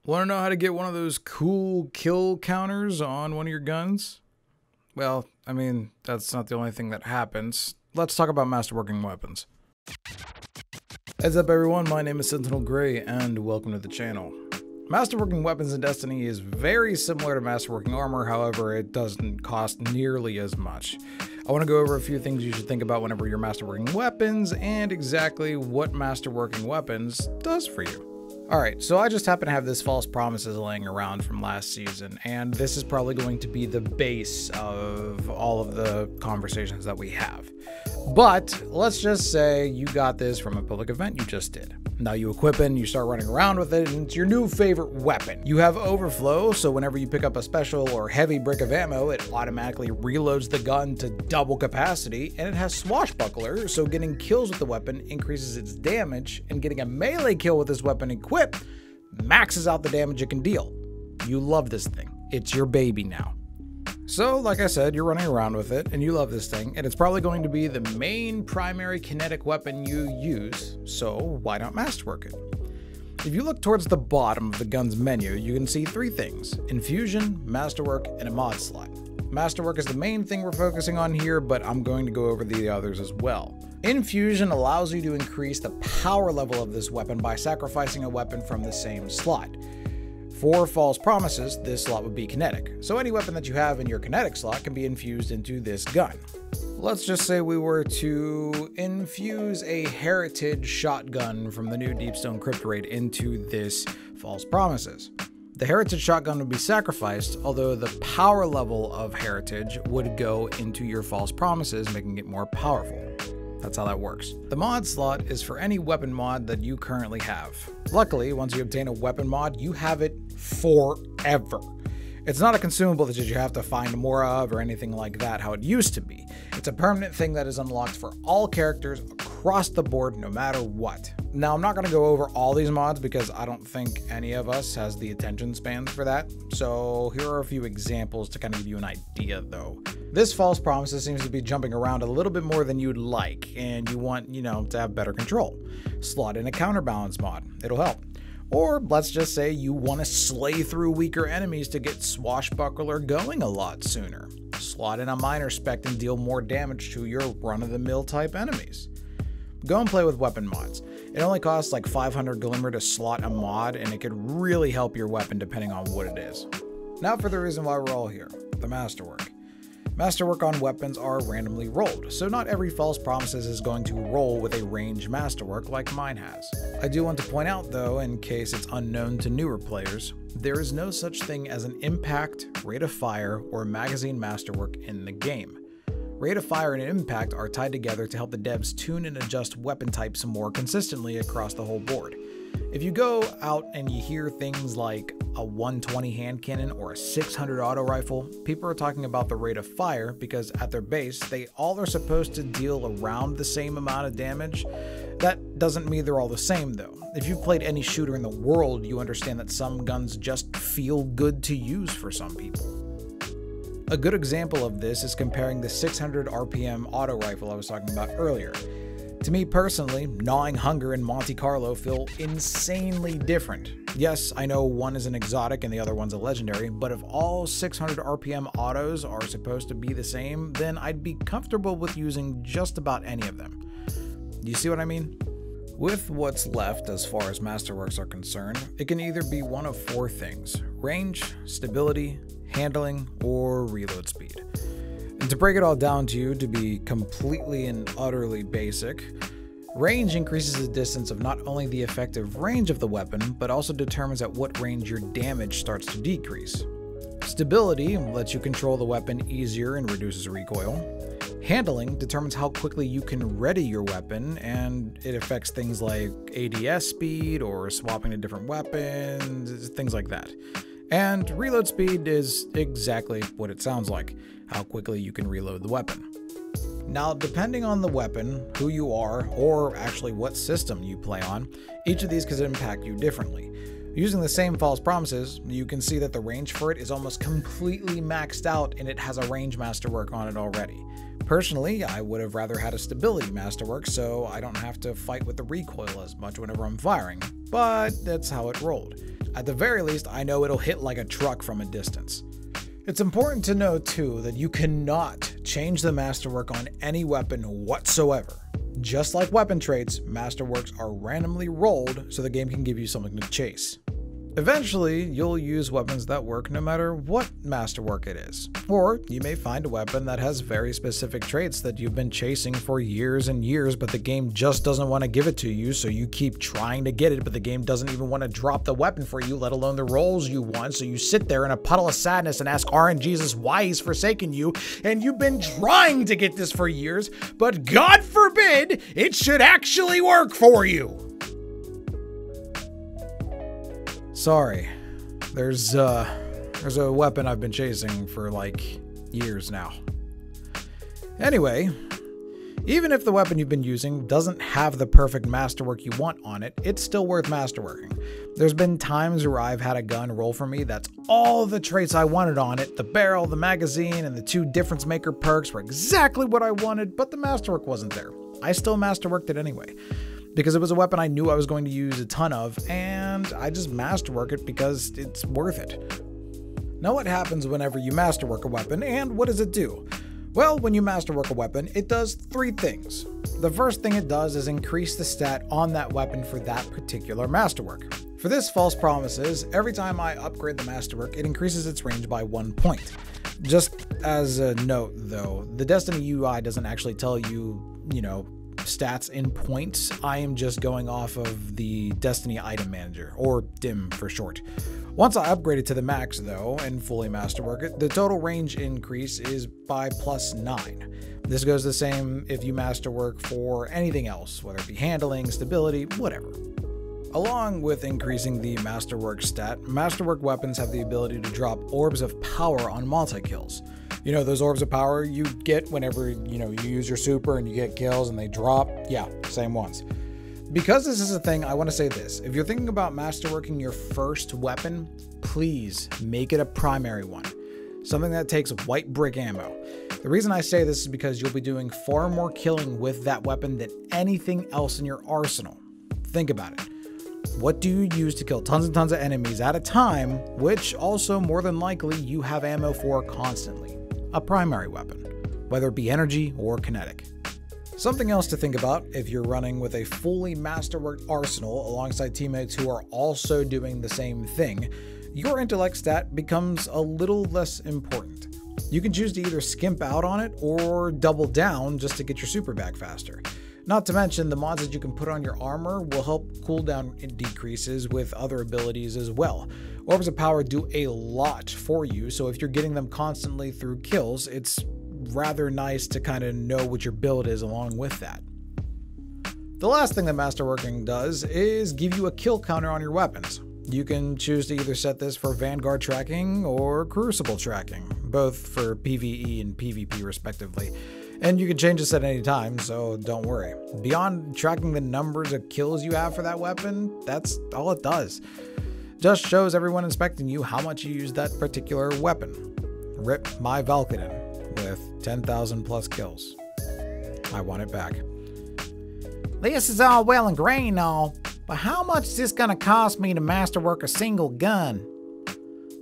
Want to know how to get one of those cool kill counters on one of your guns? Well, I mean, that's not the only thing that happens. Let's talk about masterworking weapons. Heads up everyone, my name is SentinelGray and welcome to the channel. Masterworking weapons in Destiny is very similar to masterworking armor, however it doesn't cost nearly as much. I want to go over a few things you should think about whenever you're masterworking weapons and exactly what masterworking weapons does for you. Alright, so I just happen to have this false promises laying around from last season, and this is probably going to be the base of all of the conversations that we have. But let's just say you got this from a public event you just did. Now you equip it and you start running around with it, and it's your new favorite weapon. You have overflow, so whenever you pick up a special or heavy brick of ammo, it automatically reloads the gun to double capacity, and it has swashbuckler, so getting kills with the weapon increases its damage, and getting a melee kill with this weapon equipped maxes out the damage it can deal. You love this thing. It's your baby now. So, like I said, you're running around with it, and you love this thing, and it's probably going to be the main primary kinetic weapon you use, so why not masterwork it? If you look towards the bottom of the gun's menu, you can see three things: Infusion, Masterwork, and a mod slot. Masterwork is the main thing we're focusing on here, but I'm going to go over the others as well. Infusion allows you to increase the power level of this weapon by sacrificing a weapon from the same slot. For false promises, this slot would be kinetic, so any weapon that you have in your kinetic slot can be infused into this gun. Let's just say we were to infuse a heritage shotgun from the new Deepstone Crypt Raid into this false promises. The heritage shotgun would be sacrificed, although the power level of heritage would go into your false promises, making it more powerful. That's how that works. The mod slot is for any weapon mod that you currently have. Luckily, once you obtain a weapon mod, you have it forever. It's not a consumable that you have to find more of or anything like that, how it used to be. It's a permanent thing that is unlocked for all characters across the board, no matter what. Now, I'm not going to go over all these mods because I don't think any of us has the attention spans for that. So here are a few examples to kind of give you an idea, though. This false promises seems to be jumping around a little bit more than you'd like, and you want, to have better control. Slot in a counterbalance mod. It'll help. Or let's just say you want to slay through weaker enemies to get swashbuckler going a lot sooner. Slot in a minor spec and deal more damage to your run-of-the-mill type enemies. Go and play with weapon mods. It only costs like 500 glimmer to slot a mod, and it could really help your weapon depending on what it is. Now for the reason why we're all here, the masterwork. Masterwork on weapons are randomly rolled, so not every false promises is going to roll with a ranged masterwork like mine has. I do want to point out though, in case it's unknown to newer players, there is no such thing as an impact, rate of fire, or magazine masterwork in the game. Rate of fire and impact are tied together to help the devs tune and adjust weapon types more consistently across the whole board. If you go out and you hear things like a 120 hand cannon or a 600 auto rifle, people are talking about the rate of fire because at their base, they all are supposed to deal around the same amount of damage. That doesn't mean they're all the same though. If you've played any shooter in the world, you understand that some guns just feel good to use for some people. A good example of this is comparing the 600 RPM auto rifle I was talking about earlier. To me personally, Gnawing Hunger and Monte Carlo feel insanely different. Yes, I know one is an exotic and the other one's a legendary, but if all 600 RPM autos are supposed to be the same, then I'd be comfortable with using just about any of them. You see what I mean? With what's left as far as masterworks are concerned, it can either be one of four things: range, stability, handling, or reload speed. And to break it all down to you to be completely and utterly basic, range increases the distance of not only the effective range of the weapon, but also determines at what range your damage starts to decrease. Stability lets you control the weapon easier and reduces recoil. Handling determines how quickly you can ready your weapon, and it affects things like ADS speed or swapping to different weapons, things like that. And reload speed is exactly what it sounds like, how quickly you can reload the weapon. Now, depending on the weapon, who you are, or actually what system you play on, each of these could impact you differently. Using the same false promises, you can see that the range for it is almost completely maxed out and it has a range masterwork on it already. Personally, I would have rather had a stability masterwork so I don't have to fight with the recoil as much whenever I'm firing, but that's how it rolled. At the very least, I know it'll hit like a truck from a distance. It's important to know too that you cannot change the masterwork on any weapon whatsoever. Just like weapon traits, masterworks are randomly rolled so the game can give you something to chase. Eventually, you'll use weapons that work no matter what masterwork it is. Or you may find a weapon that has very specific traits that you've been chasing for years and years, but the game just doesn't want to give it to you, so you keep trying to get it, but the game doesn't even want to drop the weapon for you, let alone the rolls you want, so you sit there in a puddle of sadness and ask RNGesus why he's forsaken you, and you've been trying to get this for years, but God forbid it should actually work for you! Sorry, there's a weapon I've been chasing for like years now. Anyway, even if the weapon you've been using doesn't have the perfect masterwork you want on it, it's still worth masterworking. There's been times where I've had a gun roll for me that's all the traits I wanted on it. The barrel, the magazine, and the 2 difference maker perks were exactly what I wanted, but the masterwork wasn't there. I still masterworked it anyway, because it was a weapon I knew I was going to use a ton of, and I just masterwork it because it's worth it. Now, what happens whenever you masterwork a weapon, and what does it do? Well, when you masterwork a weapon, it does 3 things. The first thing it does is increase the stat on that weapon for that particular masterwork. For this, false promise is, every time I upgrade the masterwork, it increases its range by 1 point. Just as a note, though, the Destiny UI doesn't actually tell you, stats in points. I am just going off of the Destiny Item Manager, or DIM for short. Once I upgrade it to the max, though, and fully masterwork it, the total range increase is by +9. This goes the same if you masterwork for anything else, whether it be handling, stability, whatever. Along with increasing the masterwork stat, masterwork weapons have the ability to drop orbs of power on multi-kills. You know, those orbs of power you get whenever, you use your super and you get kills and they drop? Yeah, same ones. Because this is a thing, I want to say this. If you're thinking about masterworking your first weapon, please make it a primary one. Something that takes white brick ammo. The reason I say this is because you'll be doing far more killing with that weapon than anything else in your arsenal. Think about it. What do you use to kill tons and tons of enemies at a time, which also more than likely you have ammo for constantly? A primary weapon, whether it be energy or kinetic. Something else to think about if you're running with a fully masterworked arsenal alongside teammates who are also doing the same thing, your intellect stat becomes a little less important. You can choose to either skimp out on it or double down just to get your super back faster. Not to mention, the mods that you can put on your armor will help cooldown decreases with other abilities as well. Orbs of power do a lot for you, so if you're getting them constantly through kills, it's rather nice to kind of know what your build is along with that. The last thing that masterworking does is give you a kill counter on your weapons. You can choose to either set this for Vanguard tracking or Crucible tracking, both for PvE and PvP respectively. And you can change this at any time, so don't worry. Beyond tracking the numbers of kills you have for that weapon, that's all it does. Just shows everyone inspecting you how much you use that particular weapon. Rip my Valkyden with 10,000 plus kills. I want it back. This is all well and great and all, but how much is this gonna cost me to masterwork a single gun?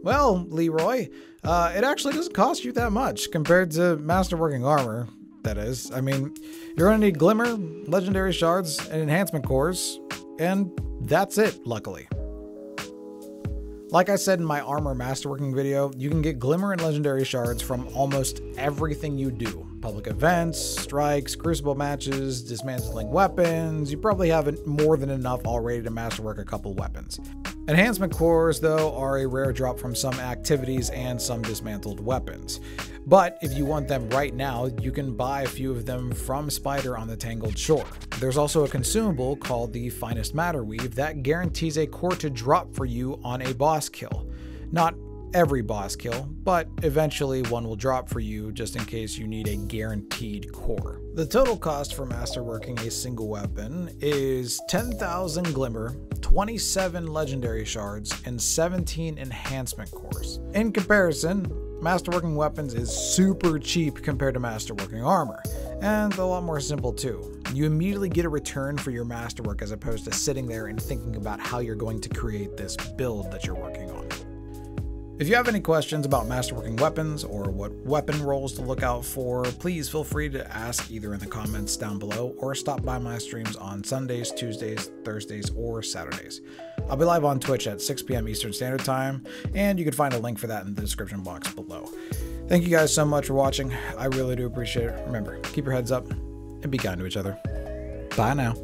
Well, Leroy, it actually doesn't cost you that much compared to masterworking armor. That is, I mean, you're gonna need Glimmer, Legendary Shards, and Enhancement Cores, and that's it, luckily. Like I said in my Armor Masterworking video, you can get Glimmer and Legendary Shards from almost everything you do. Public events, strikes, crucible matches, dismantling weapons. You probably have more than enough already to masterwork a couple weapons. Enhancement cores, though, are a rare drop from some activities and some dismantled weapons. But if you want them right now, you can buy a few of them from Spider on the Tangled Shore. There's also a consumable called the Finest Matter Weave that guarantees a core to drop for you on a boss kill. Not every boss kill, but eventually one will drop for you just in case you need a guaranteed core. The total cost for masterworking a single weapon is 10,000 Glimmer, 27 Legendary Shards, and 17 Enhancement Cores. In comparison, masterworking weapons is super cheap compared to masterworking armor, and a lot more simple too. You immediately get a return for your masterwork as opposed to sitting there and thinking about how you're going to create this build that you're working on. If you have any questions about masterworking weapons or what weapon rolls to look out for, please feel free to ask either in the comments down below or stop by my streams on Sundays, Tuesdays, Thursdays, or Saturdays. I'll be live on Twitch at 6 p.m. Eastern Standard Time, and you can find a link for that in the description box below. Thank you guys so much for watching. I really do appreciate it. Remember, keep your heads up and be kind to each other. Bye now.